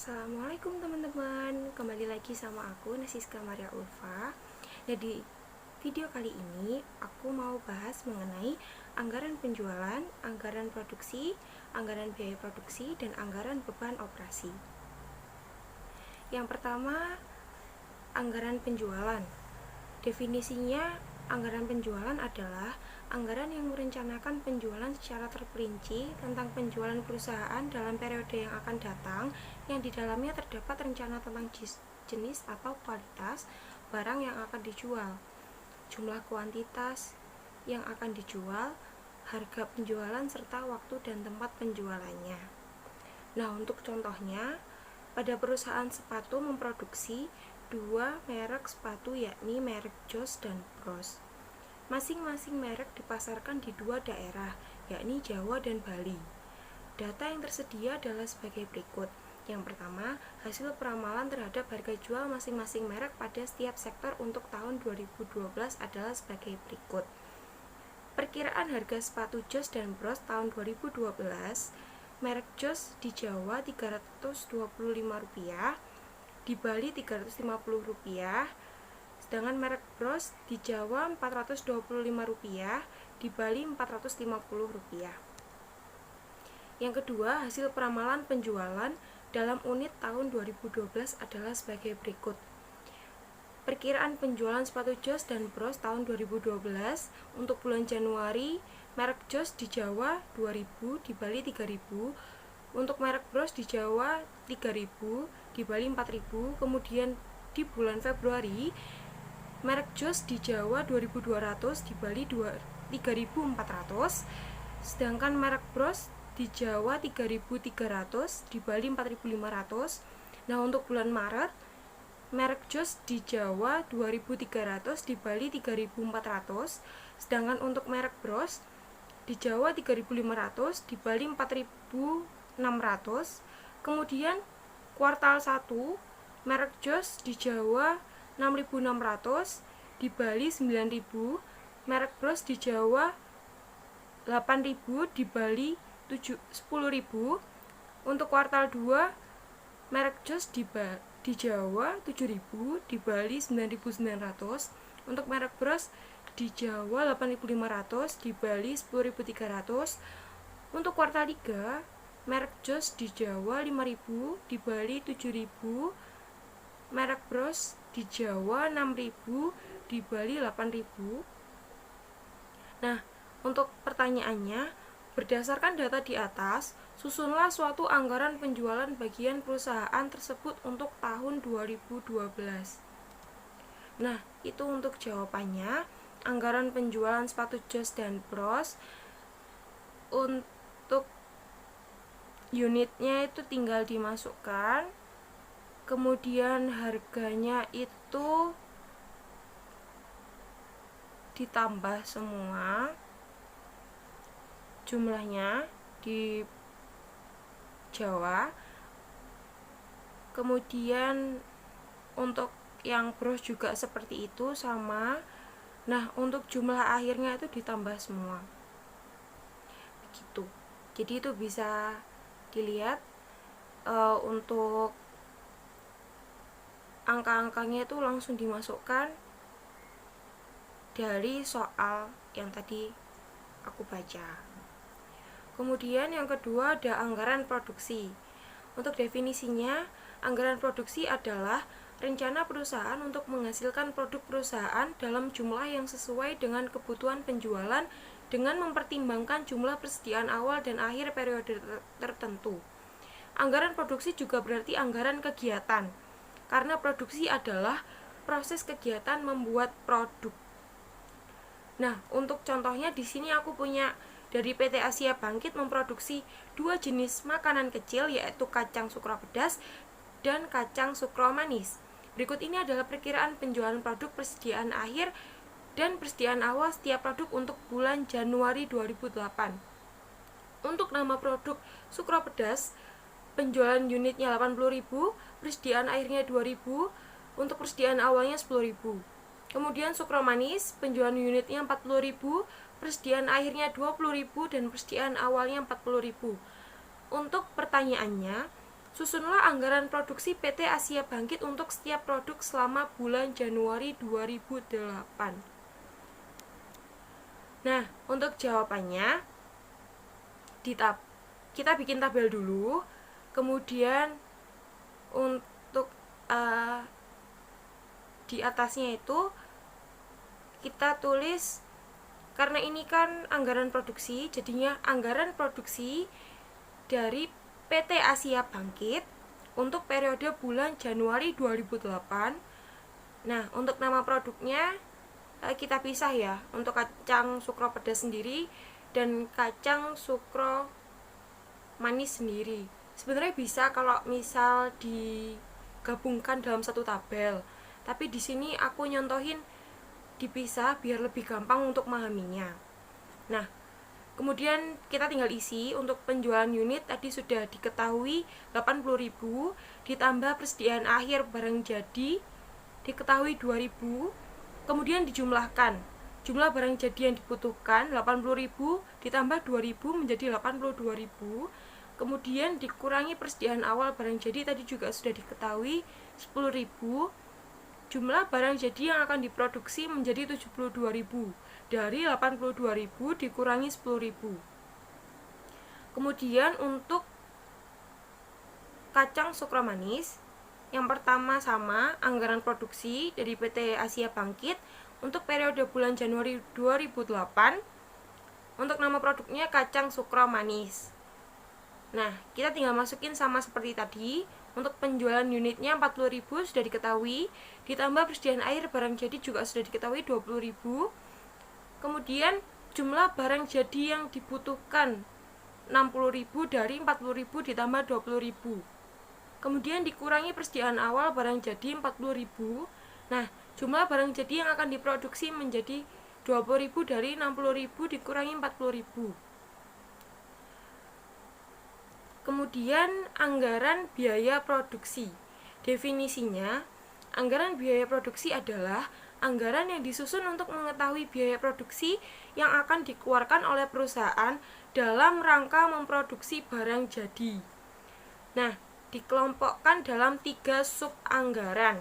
Assalamualaikum teman-teman, kembali lagi sama aku Nasiska Maria Ulfa. Nah, di video kali ini aku mau bahas mengenai anggaran penjualan, anggaran produksi, anggaran biaya produksi, dan anggaran beban operasi. Yang pertama, anggaran penjualan. Definisinya, anggaran penjualan adalah anggaran yang merencanakan penjualan secara terperinci tentang penjualan perusahaan dalam periode yang akan datang, yang di dalamnya terdapat rencana tentang jenis atau kualitas barang yang akan dijual, jumlah kuantitas yang akan dijual, harga penjualan, serta waktu dan tempat penjualannya. Nah, untuk contohnya, pada perusahaan sepatu memproduksi dua merek sepatu, yakni merek Joss dan Bros. Masing-masing merek dipasarkan di dua daerah, yakni Jawa dan Bali. Data yang tersedia adalah sebagai berikut. Yang pertama, hasil peramalan terhadap harga jual masing-masing merek pada setiap sektor untuk tahun 2012 adalah sebagai berikut. Perkiraan harga sepatu Joss dan Bros tahun 2012, merek Joss di Jawa Rp325, di Bali Rp350, sedangkan merek Bros di Jawa Rp425, di Bali Rp450. Yang kedua, hasil peramalan penjualan dalam unit tahun 2012 adalah sebagai berikut. Perkiraan penjualan sepatu Joss dan Bros tahun 2012 untuk bulan Januari, merek Joss di Jawa 2.000, di Bali 3.000, untuk merek Bros di Jawa 3.000, di Bali 4.000. Kemudian di bulan Februari, merek Joss di Jawa 2.200, di Bali 3.400, sedangkan merek Bros di Jawa 3.300, di Bali 4.500. Nah, untuk bulan Maret, merek Joss di Jawa 2.300, di Bali 3.400, sedangkan untuk merek Bros di Jawa 3.500, di Bali 4.600. Kemudian kuartal 1, merek Joss di Jawa 6.600, di Bali 9.000, merek Bros di Jawa 8.000, di Bali 10.000. Untuk kuartal 2, merek Joss di Jawa 7.000, di Bali 9.900. Untuk merek Bros di Jawa 8.500, di Bali 10.300. Untuk kuartal 3, merek Joss di Jawa 5.000, di Bali 7.000, merek Bros di Jawa 6.000, di Bali 8.000. Nah, untuk pertanyaannya, berdasarkan data di atas, susunlah suatu anggaran penjualan bagian perusahaan tersebut untuk tahun 2012. Nah, itu untuk jawabannya. Anggaran penjualan sepatu Joss dan Bros untuk unitnya itu tinggal dimasukkan, kemudian harganya itu ditambah semua jumlahnya di Jawa. Kemudian untuk yang Bros juga seperti itu, sama. Nah, untuk jumlah akhirnya itu ditambah semua begitu. Jadi itu bisa dilihat untuk angka-angkanya itu langsung dimasukkan dari soal yang tadi aku baca. Kemudian yang kedua ada anggaran produksi. Untuk definisinya, anggaran produksi adalah rencana perusahaan untuk menghasilkan produk perusahaan dalam jumlah yang sesuai dengan kebutuhan penjualan dengan mempertimbangkan jumlah persediaan awal dan akhir periode tertentu. Anggaran produksi juga berarti anggaran kegiatan, karena produksi adalah proses kegiatan membuat produk. Nah, untuk contohnya di sini aku punya dari PT Asia Bangkit memproduksi dua jenis makanan kecil, yaitu kacang sukro pedas dan kacang sukro manis. Berikut ini adalah perkiraan penjualan produk persediaan akhir dan persediaan awal setiap produk untuk bulan Januari 2008. Untuk nama produk sukro pedas, penjualan unitnya 80.000, persediaan akhirnya 2.000, untuk persediaan awalnya 10.000. Kemudian sukro manis, penjualan unitnya 40.000, persediaan akhirnya 20.000 dan persediaan awalnya 40.000. Untuk pertanyaannya, Susunlah anggaran produksi PT Asia Bangkit untuk setiap produk selama bulan Januari 2008. Nah, untuk jawabannya kita bikin tabel dulu. Kemudian untuk di atasnya itu kita tulis, karena ini kan anggaran produksi, jadinya anggaran produksi dari PT Asia Bangkit untuk periode bulan Januari 2008. Nah, untuk nama produknya kita pisah ya, untuk kacang sukro pedas sendiri dan kacang sukro manis sendiri. Sebenarnya bisa kalau misal digabungkan dalam satu tabel, tapi di sini aku nyontohin dipisah biar lebih gampang untuk memahaminya. Nah, kemudian kita tinggal isi. Untuk penjualan unit tadi sudah diketahui 80.000, ditambah persediaan akhir barang jadi diketahui 2.000, kemudian dijumlahkan. Jumlah barang jadi yang dibutuhkan 80.000 ditambah 2.000 menjadi 82.000. Kemudian dikurangi persediaan awal barang jadi tadi juga sudah diketahui 10.000. Jumlah barang jadi yang akan diproduksi menjadi 72.000. Dari 82.000 dikurangi 10.000. Kemudian untuk kacang sukro manis, yang pertama sama anggaran produksi dari PT Asia Bangkit untuk periode bulan Januari 2008. Untuk nama produknya kacang sukro manis. Nah, kita tinggal masukin sama seperti tadi. Untuk penjualan unitnya 40.000 sudah diketahui, ditambah persediaan air barang jadi juga sudah diketahui 20.000. Kemudian jumlah barang jadi yang dibutuhkan 60.000 dari 40.000 ditambah 20.000. Kemudian dikurangi persediaan awal barang jadi 40.000. Nah, jumlah barang jadi yang akan diproduksi menjadi 20.000 dari 60.000 dikurangi 40.000. Kemudian anggaran biaya produksi. Definisinya, anggaran biaya produksi adalah anggaran yang disusun untuk mengetahui biaya produksi yang akan dikeluarkan oleh perusahaan dalam rangka memproduksi barang jadi. Nah, dikelompokkan dalam 3 sub anggaran.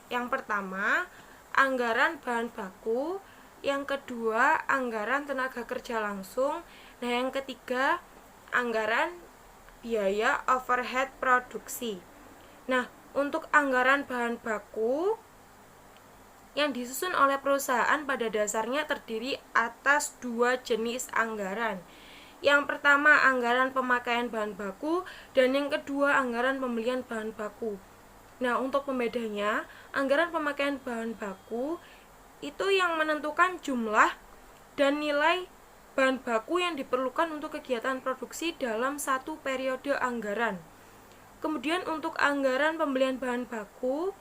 Yang pertama, anggaran bahan baku. Yang kedua, anggaran tenaga kerja langsung. Nah, yang ketiga, anggaran biaya overhead produksi. Nah, untuk anggaran bahan baku yang disusun oleh perusahaan pada dasarnya terdiri atas 2 jenis anggaran. Yang pertama, anggaran pemakaian bahan baku, dan yang kedua, anggaran pembelian bahan baku. Nah, untuk pembedanya, anggaran pemakaian bahan baku itu yang menentukan jumlah dan nilai bahan baku yang diperlukan untuk kegiatan produksi dalam satu periode anggaran. Kemudian untuk anggaran pembelian bahan baku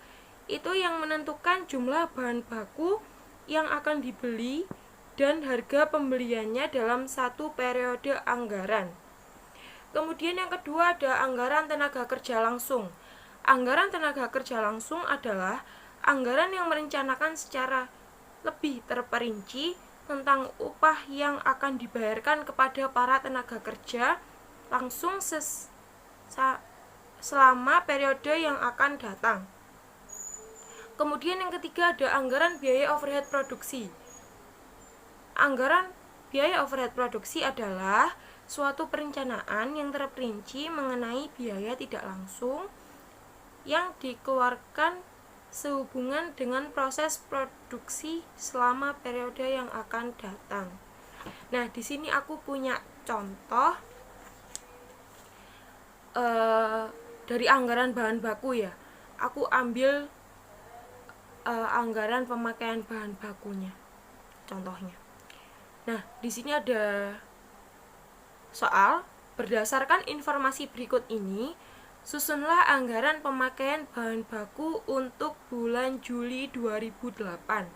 itu yang menentukan jumlah bahan baku yang akan dibeli dan harga pembeliannya dalam satu periode anggaran. Kemudian yang kedua ada anggaran tenaga kerja langsung. Anggaran tenaga kerja langsung adalah anggaran yang merencanakan secara lebih terperinci tentang upah yang akan dibayarkan kepada para tenaga kerja langsung selama periode yang akan datang. Kemudian yang ketiga ada anggaran biaya overhead produksi. Anggaran biaya overhead produksi adalah suatu perencanaan yang terperinci mengenai biaya tidak langsung yang dikeluarkan sehubungan dengan proses produksi selama periode yang akan datang. Nah, di sini aku punya contoh dari anggaran bahan baku ya. Aku ambil anggaran pemakaian bahan bakunya, contohnya. Nah, di sini ada soal, berdasarkan informasi berikut ini, susunlah anggaran pemakaian bahan baku untuk bulan Juli 2008.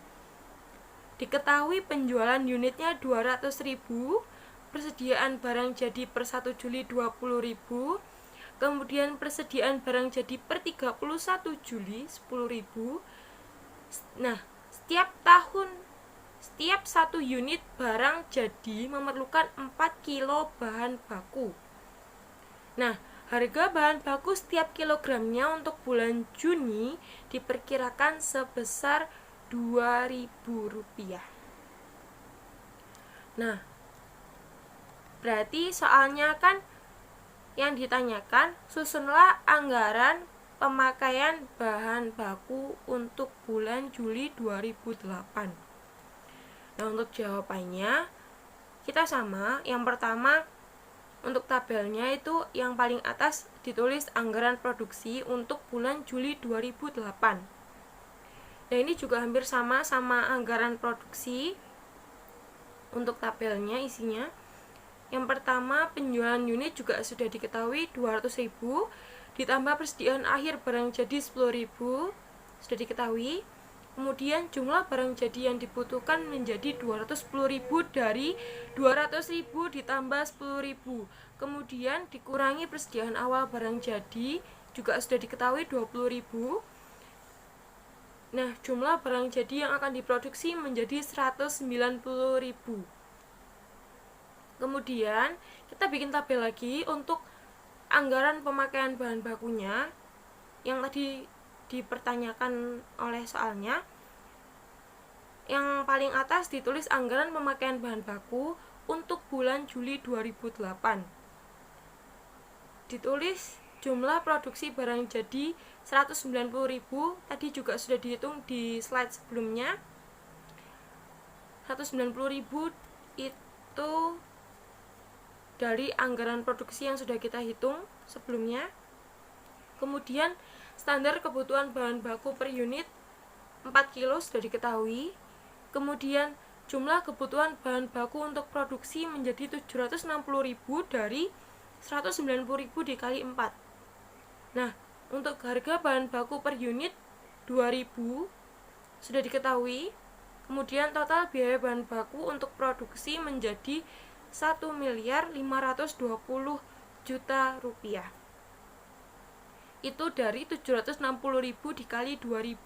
Diketahui penjualan unitnya 200.000, persediaan barang jadi per 1 Juli 20.000, kemudian persediaan barang jadi per 31 Juli 10.000. Nah, setiap satu unit barang jadi memerlukan 4 kilo bahan baku. Nah, Harga bahan baku setiap kilogramnya untuk bulan Juni diperkirakan sebesar Rp2.000. Nah, berarti soalnya kan yang ditanyakan, susunlah anggaran pemakaian bahan baku untuk bulan Juli 2008. Nah, untuk jawabannya kita sama. Yang pertama, untuk tabelnya itu yang paling atas ditulis anggaran produksi untuk bulan Juli 2008. Nah, ini juga hampir sama anggaran produksi. Untuk tabelnya isinya, yang pertama penjualan unit juga sudah diketahui 200.000, ditambah persediaan akhir barang jadi 10.000 sudah diketahui. Kemudian jumlah barang jadi yang dibutuhkan menjadi 210.000 dari 200.000 ditambah 10.000. Kemudian dikurangi persediaan awal barang jadi juga sudah diketahui 20.000. Nah, jumlah barang jadi yang akan diproduksi menjadi 190.000. Kemudian kita bikin tabel lagi untuk anggaran pemakaian bahan bakunya yang tadi dipertanyakan oleh soalnya. Yang paling atas ditulis anggaran pemakaian bahan baku untuk bulan Juli 2008. Ditulis jumlah produksi barang jadi 190.000, tadi juga sudah dihitung di slide sebelumnya. 190.000 itu dari anggaran produksi yang sudah kita hitung sebelumnya. Kemudian standar kebutuhan bahan baku per unit 4 kilo sudah diketahui. Kemudian jumlah kebutuhan bahan baku untuk produksi menjadi 760.000 dari 190.000 dikali 4. Nah, untuk harga bahan baku per unit 2.000 sudah diketahui. Kemudian total biaya bahan baku untuk produksi menjadi 1.520.000.000 rupiah. Itu dari 760.000 dikali 2.000.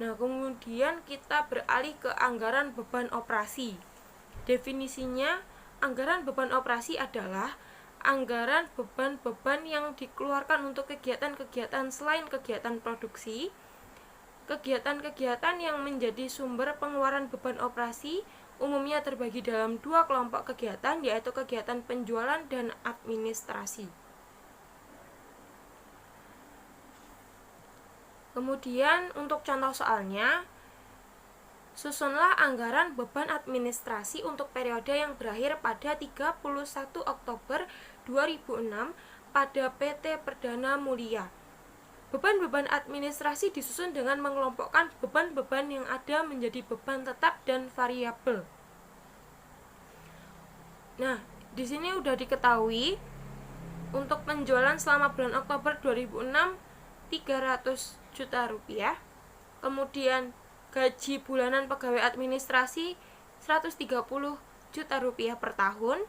Nah, kemudian kita beralih ke anggaran beban operasi. Definisinya, anggaran beban operasi adalah anggaran beban-beban yang dikeluarkan untuk kegiatan-kegiatan selain kegiatan produksi. Kegiatan-kegiatan yang menjadi sumber pengeluaran beban operasi umumnya terbagi dalam dua kelompok kegiatan, yaitu kegiatan penjualan dan administrasi. Kemudian untuk contoh soalnya, susunlah anggaran beban administrasi untuk periode yang berakhir pada 31 Oktober 2006 pada PT Perdana Mulia. Beban-beban administrasi disusun dengan mengelompokkan beban-beban yang ada menjadi beban tetap dan variabel. Nah, di sini udah diketahui untuk penjualan selama bulan Oktober 2006 300 juta rupiah. Kemudian gaji bulanan pegawai administrasi 130 juta rupiah per tahun.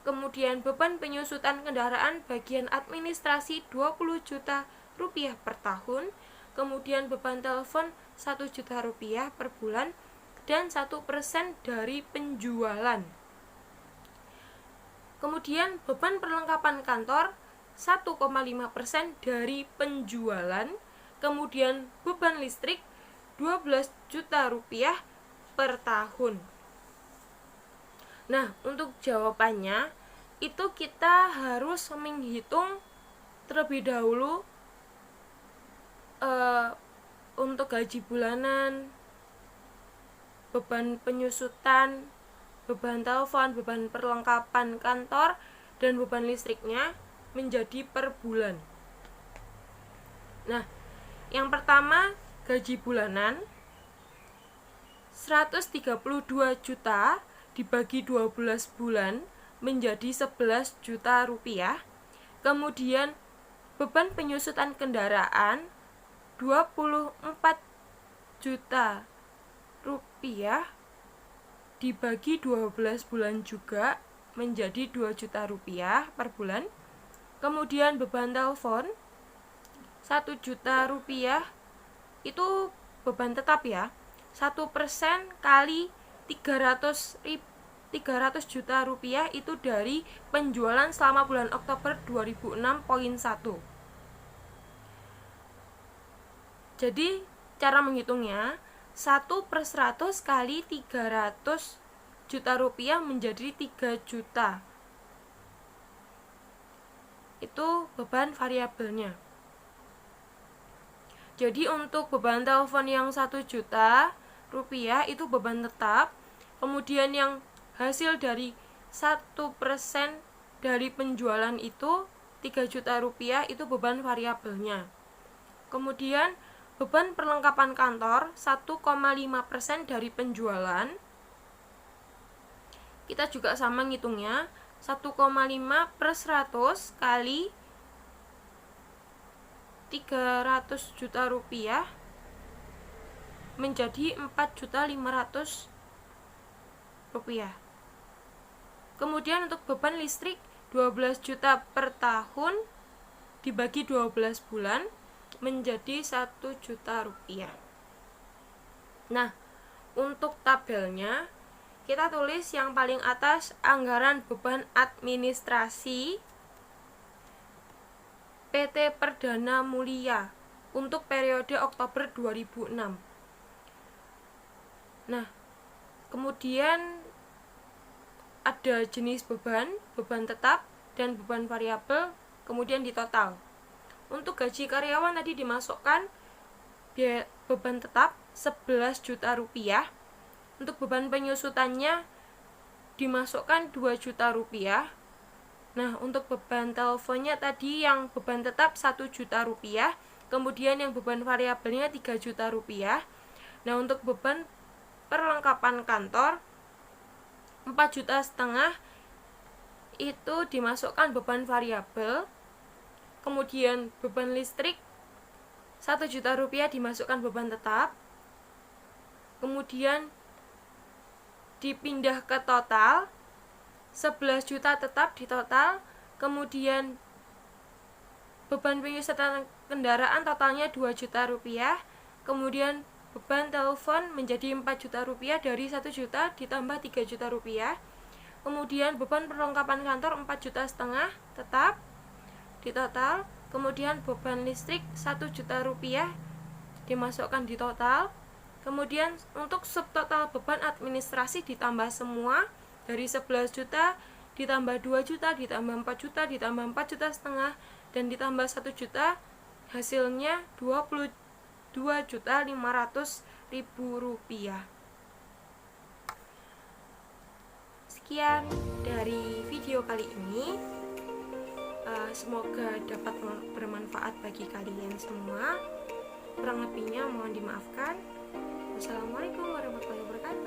Kemudian beban penyusutan kendaraan bagian administrasi 20 juta rupiah per tahun. Kemudian beban telepon 1 juta rupiah per bulan dan 1% dari penjualan. Kemudian beban perlengkapan kantor 1,5% dari penjualan. Kemudian beban listrik 12 juta rupiah per tahun. Nah, untuk jawabannya itu kita harus menghitung terlebih dahulu untuk gaji bulanan, beban penyusutan, beban telepon, beban perlengkapan kantor, dan beban listriknya menjadi per bulan. Nah, yang pertama gaji bulanan 132 juta dibagi 12 bulan menjadi 11 juta rupiah. Kemudian beban penyusutan kendaraan 24 juta rupiah dibagi 12 bulan juga menjadi 2 juta rupiah per bulan. Kemudian beban telepon 1 juta rupiah, itu beban tetap ya, 1% kali 300 300 juta rupiah itu dari penjualan selama bulan Oktober 2006.1. Jadi cara menghitungnya 1/100 kali 300 juta rupiah menjadi 3 juta. Itu beban variabelnya. Jadi untuk beban telepon yang 1 juta rupiah itu beban tetap. Kemudian yang hasil dari 1% dari penjualan itu 3 juta rupiah itu beban variabelnya. Kemudian beban perlengkapan kantor 1,5% dari penjualan. Kita juga sama ngitungnya, 1,5/100 kali 300 juta rupiah menjadi 4.500.000 rupiah. Kemudian untuk beban listrik 12 juta per tahun dibagi 12 bulan menjadi 1 juta rupiah. Nah, untuk tabelnya kita tulis yang paling atas anggaran beban administrasi PT Perdana Mulia untuk periode Oktober 2006. Nah, kemudian ada jenis beban tetap dan beban variabel, kemudian ditotal. Untuk gaji karyawan tadi dimasukkan biaya beban tetap 11 juta rupiah. Untuk beban penyusutannya dimasukkan 2 juta rupiah. Nah, untuk beban teleponnya tadi yang beban tetap 1 juta rupiah, kemudian yang beban variabelnya 3 juta rupiah. Nah, untuk beban perlengkapan kantor 4,5 juta itu dimasukkan beban variabel. Kemudian beban listrik 1 juta rupiah dimasukkan beban tetap. Kemudian dipindah ke total 11 juta tetap di total. Kemudian beban penyusutan kendaraan totalnya 2 juta rupiah. Kemudian beban telepon menjadi 4 juta rupiah dari 1 juta ditambah 3 juta rupiah. Kemudian beban perlengkapan kantor 4,5 juta tetap di total. Kemudian beban listrik 1 juta rupiah dimasukkan di total. Kemudian untuk subtotal beban administrasi ditambah semua dari 11 juta ditambah 2 juta ditambah 4 juta ditambah 4,5 juta dan ditambah 1 juta, hasilnya 22.500.000 rupiah. Sekian dari video kali ini. Semoga dapat bermanfaat bagi kalian semua. Kurang lebihnya mohon dimaafkan. Wassalamualaikum warahmatullahi wabarakatuh.